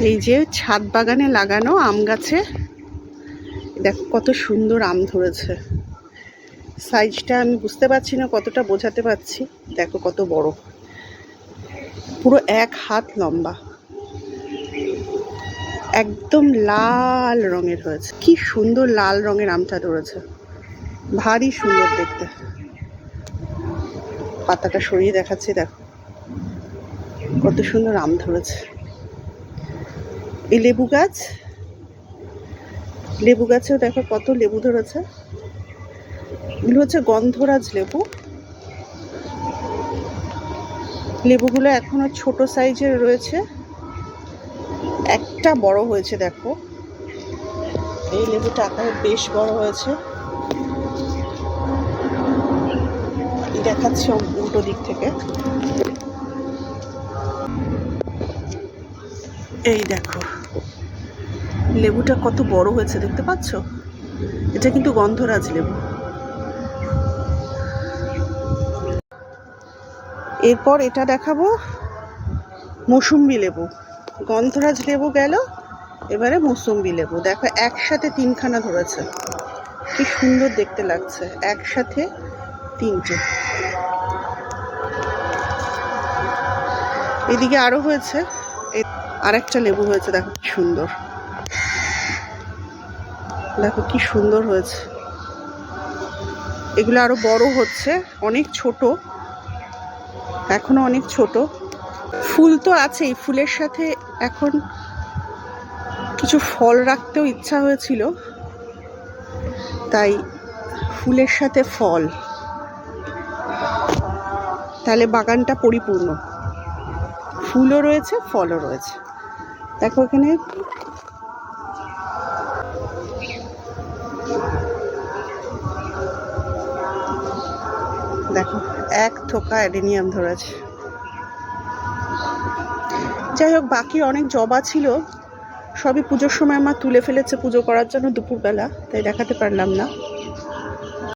এই যে ছাদ বাগানে লাগানো আম গাছে দেখো কত সুন্দর আম ধরেছে। সাইজটা আমি বুঝতে পারছি না কতটা বোঝাতে পারছি। দেখো কত বড়, পুরো 1 হাত লম্বা, একদম লাল রঙের হয়েছে। কি সুন্দর লাল রঙের আমটা ধরেছে, ভারী সুন্দর দেখতে। পাতাটা সরিয়ে দেখাচ্ছি, দেখো কত সুন্দর আম ধরেছে। এই লেবু গাছেও দেখো কত লেবু ধরেছে। এগুলো হচ্ছে গন্ধরাজ লেবু। লেবুগুলো এখনো ছোট সাইজের রয়েছে, একটা বড় হয়েছে দেখো। এই লেবুটা আকারে বেশ বড় হয়েছে। দেখাচ্ছি উল্টো দিক থেকে। এই দেখো লেবুটা কত বড় হয়েছে, দেখতে পাচ্ছ? এটা কিন্তু গন্ধরাজ লেবু। এরপর এটা দেখাবো মৌসুম্বি লেবু। গন্ধরাজ লেবু গেল, এবারে মৌসুম্বি লেবু। দেখো একসাথে 3খানা ধরেছে, কি সুন্দর দেখতে লাগছে, একসাথে 3টে। এদিকে আরো হয়েছে, আরেকটা লেবু হয়েছে, দেখো কি সুন্দর, দেখো কি সুন্দর হয়েছে। এগুলো আরো বড় হচ্ছে, অনেক ছোট, এখনো অনেক ছোট। ফুল তো আছেই, ফুলের সাথে এখন কিছু ফল রাখতেও ইচ্ছা হয়েছিল, তাই ফুলের সাথে ফল, তাহলে বাগানটা পরিপূর্ণ। ফুলও রয়েছে, ফলও রয়েছে। দেখো এখানে দেখো 1 থোকা অ্যাডেনিয়াম ধরেছে। যাই হোক, বাকি অনেক জবা ছিল, সবই পুজোর সময় আমার তুলে ফেলেছে পুজো করার জন্য দুপুরবেলা, তাই দেখাতে পারলাম না।